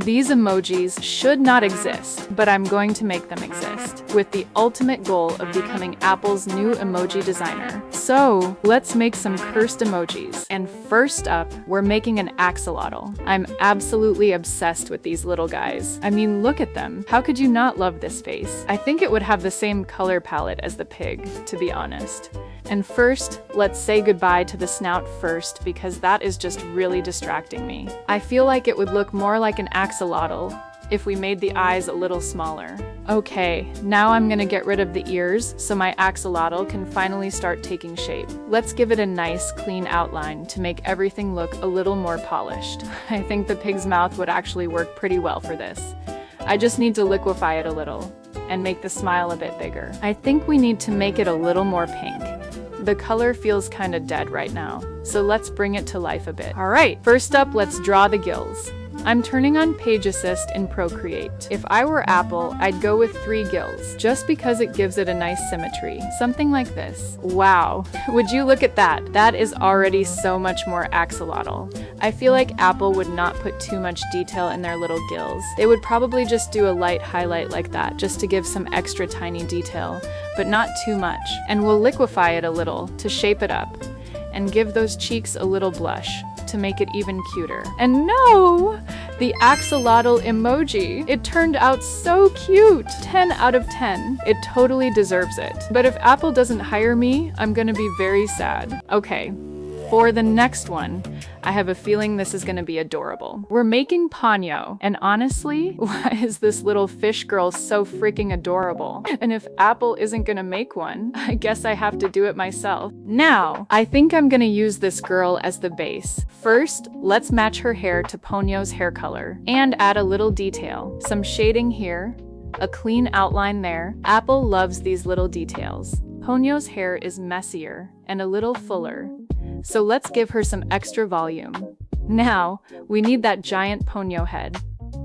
These emojis should not exist, but I'm going to make them exist, with the ultimate goal of becoming Apple's new emoji designer. So, let's make some cursed emojis. And first up, we're making an axolotl. I'm absolutely obsessed with these little guys. I mean, look at them. How could you not love this face? I think it would have the same color palette as the pig, to be honest. And first, let's say goodbye to the snout first, because that is just really distracting me. I feel like it would look more like an axolotl if we made the eyes a little smaller. Okay, now I'm gonna get rid of the ears so my axolotl can finally start taking shape. Let's give it a nice, clean outline to make everything look a little more polished. I think the pig's mouth would actually work pretty well for this. I just need to liquefy it a little and make the smile a bit bigger. I think we need to make it a little more pink. The color feels kinda dead right now, so let's bring it to life a bit. Alright, first up, let's draw the gills. I'm turning on Page Assist in Procreate. If I were Apple, I'd go with 3 gills, just because it gives it a nice symmetry. Something like this. Wow, would you look at that? That is already so much more axolotl. I feel like Apple would not put too much detail in their little gills. They would probably just do a light highlight like that, just to give some extra tiny detail, but not too much. And we'll liquefy it a little to shape it up, and give those cheeks a little blush to make it even cuter. And no! The axolotl emoji! It turned out so cute! 10 out of 10. It totally deserves it. But if Apple doesn't hire me, I'm gonna be very sad. Okay. For the next one, I have a feeling this is gonna be adorable. We're making Ponyo, and honestly, why is this little fish girl so freaking adorable? And if Apple isn't gonna make one, I guess I have to do it myself. Now, I think I'm gonna use this girl as the base. First, let's match her hair to Ponyo's hair color, and add a little detail. Some shading here, a clean outline there. Apple loves these little details. Ponyo's hair is messier and a little fuller, so let's give her some extra volume. Now, we need that giant Ponyo head.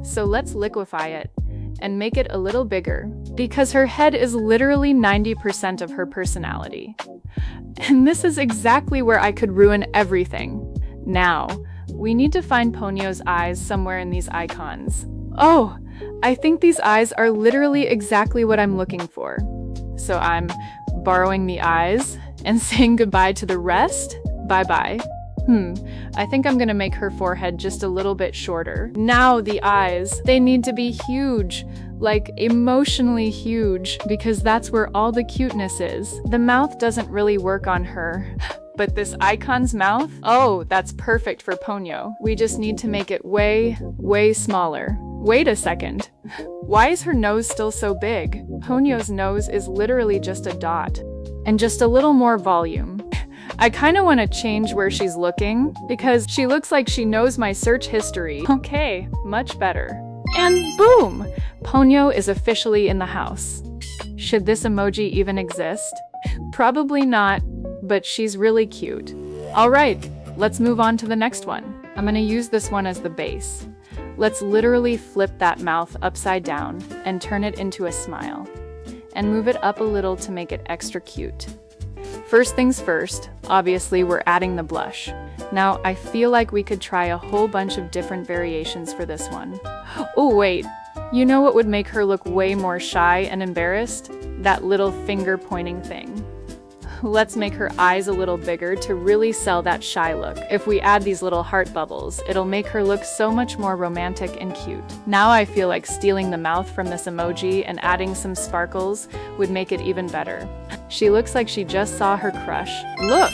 So let's liquefy it and make it a little bigger, because her head is literally 90% of her personality. And this is exactly where I could ruin everything. Now, we need to find Ponyo's eyes somewhere in these icons. Oh, I think these eyes are literally exactly what I'm looking for. So I'm borrowing the eyes and saying goodbye to the rest. Bye-bye. I think I'm gonna make her forehead just a little bit shorter. Now the eyes, they need to be huge, like emotionally huge, because that's where all the cuteness is. The mouth doesn't really work on her, but this icon's mouth? Oh, that's perfect for Ponyo. We just need to make it way, way smaller. Wait a second. Why is her nose still so big? Ponyo's nose is literally just a dot. And just a little more volume. I kind of want to change where she's looking, because she looks like she knows my search history. Okay, much better. And boom! Ponyo is officially in the house. Should this emoji even exist? Probably not, but she's really cute. Alright, let's move on to the next one. I'm gonna use this one as the base. Let's literally flip that mouth upside down and turn it into a smile. And move it up a little to make it extra cute. First things first, obviously we're adding the blush. Now, I feel like we could try a whole bunch of different variations for this one. Oh wait, you know what would make her look way more shy and embarrassed? That little finger pointing thing. Let's make her eyes a little bigger to really sell that shy look. If we add these little heart bubbles, it'll make her look so much more romantic and cute. Now I feel like stealing the mouth from this emoji and adding some sparkles would make it even better. She looks like she just saw her crush. Look!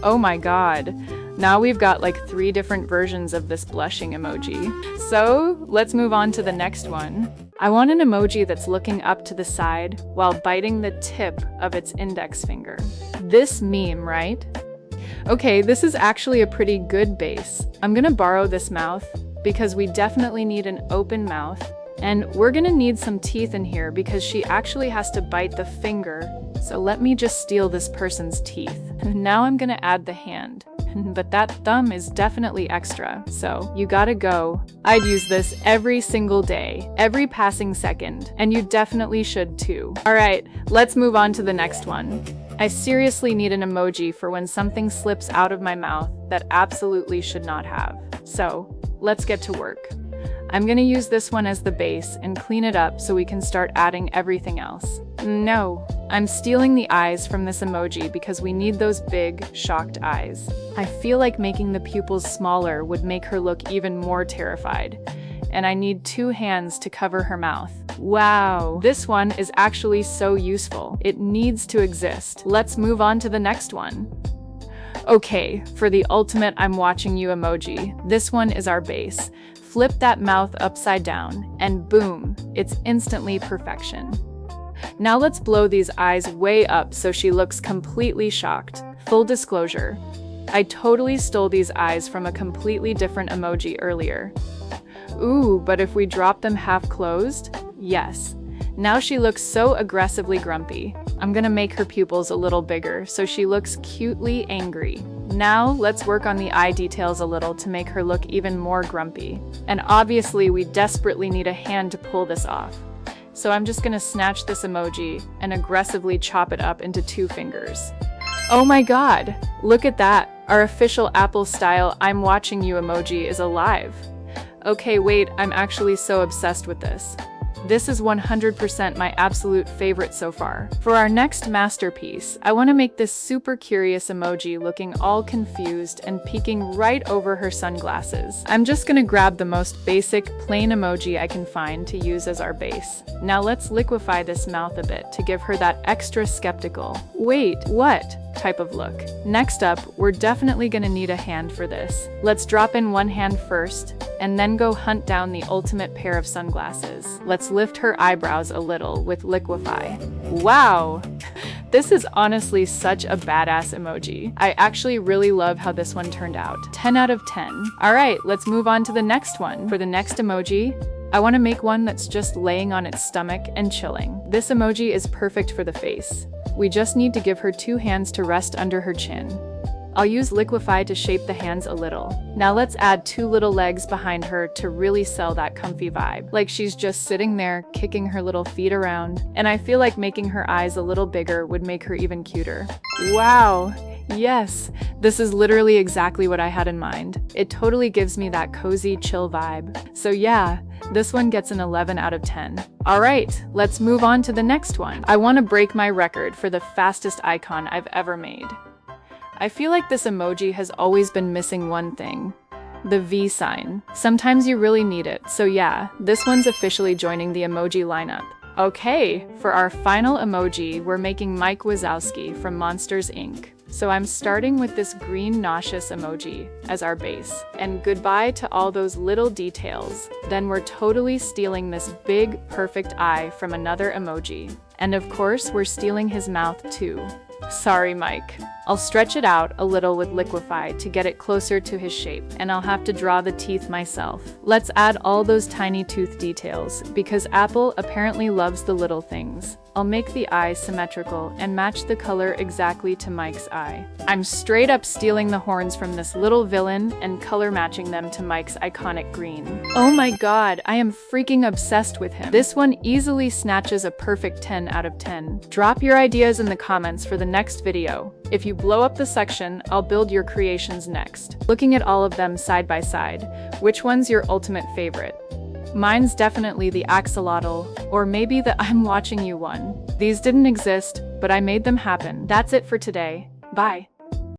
Oh my god. Now we've got like 3 different versions of this blushing emoji. So let's move on to the next one. I want an emoji that's looking up to the side while biting the tip of its index finger. This meme, right? Okay, this is actually a pretty good base. I'm gonna borrow this mouth because we definitely need an open mouth, and we're gonna need some teeth in here because she actually has to bite the finger. So let me just steal this person's teeth. Now I'm gonna add the hand. But that thumb is definitely extra, so you gotta go. I'd use this every single day, every passing second, and you definitely should too. Alright, let's move on to the next one. I seriously need an emoji for when something slips out of my mouth that absolutely should not have. So, let's get to work. I'm gonna use this one as the base and clean it up so we can start adding everything else. No, I'm stealing the eyes from this emoji because we need those big, shocked eyes. I feel like making the pupils smaller would make her look even more terrified. And I need 2 hands to cover her mouth. Wow, this one is actually so useful. It needs to exist. Let's move on to the next one. Okay, for the ultimate I'm watching you emoji, this one is our base. Flip that mouth upside down, and boom, it's instantly perfection. Now let's blow these eyes way up so she looks completely shocked. Full disclosure, I totally stole these eyes from a completely different emoji earlier. Ooh, but if we drop them half closed? Yes. Now she looks so aggressively grumpy. I'm gonna make her pupils a little bigger so she looks cutely angry. Now let's work on the eye details a little to make her look even more grumpy. And obviously we desperately need a hand to pull this off. So I'm just gonna snatch this emoji and aggressively chop it up into 2 fingers. Oh my god, look at that. Our official Apple style I'm watching you emoji is alive. Okay, wait, I'm actually so obsessed with this. This is 100% my absolute favorite so far. For our next masterpiece, I want to make this super curious emoji looking all confused and peeking right over her sunglasses. I'm just gonna grab the most basic, plain emoji I can find to use as our base. Now let's liquefy this mouth a bit to give her that extra skeptical, wait, what? Type of look. Next up, we're definitely gonna need a hand for this. Let's drop in 1 hand first, and then go hunt down the ultimate pair of sunglasses. Let's lift her eyebrows a little with liquefy. Wow! This is honestly such a badass emoji. I actually really love how this one turned out. 10 out of 10. Alright, let's move on to the next one. For the next emoji, I want to make one that's just laying on its stomach and chilling. This emoji is perfect for the face. We just need to give her 2 hands to rest under her chin. I'll use liquefy to shape the hands a little. Now let's add 2 little legs behind her to really sell that comfy vibe. Like she's just sitting there, kicking her little feet around. And I feel like making her eyes a little bigger would make her even cuter. Wow! Yes, this is literally exactly what I had in mind. It totally gives me that cozy, chill vibe. So yeah, this one gets an 11 out of 10. Alright, let's move on to the next one. I want to break my record for the fastest icon I've ever made. I feel like this emoji has always been missing one thing. The V sign. Sometimes you really need it, so yeah, this one's officially joining the emoji lineup. Okay, for our final emoji, we're making Mike Wazowski from Monsters, Inc. So I'm starting with this green nauseous emoji as our base. And goodbye to all those little details. Then we're totally stealing this big, perfect eye from another emoji. And of course, we're stealing his mouth too. Sorry, Mike. I'll stretch it out a little with liquefy to get it closer to his shape, and I'll have to draw the teeth myself. Let's add all those tiny tooth details, because Apple apparently loves the little things. I'll make the eye symmetrical and match the color exactly to Mike's eye. I'm straight up stealing the horns from this little villain and color matching them to Mike's iconic green. Oh my god, I am freaking obsessed with him. This one easily snatches a perfect 10 out of 10. Drop your ideas in the comments for the next video. If you blow up the section, I'll build your creations next. Looking at all of them side by side, which one's your ultimate favorite? Mine's definitely the axolotl, or maybe the I'm watching you one. These didn't exist, but I made them happen. That's it for today. Bye.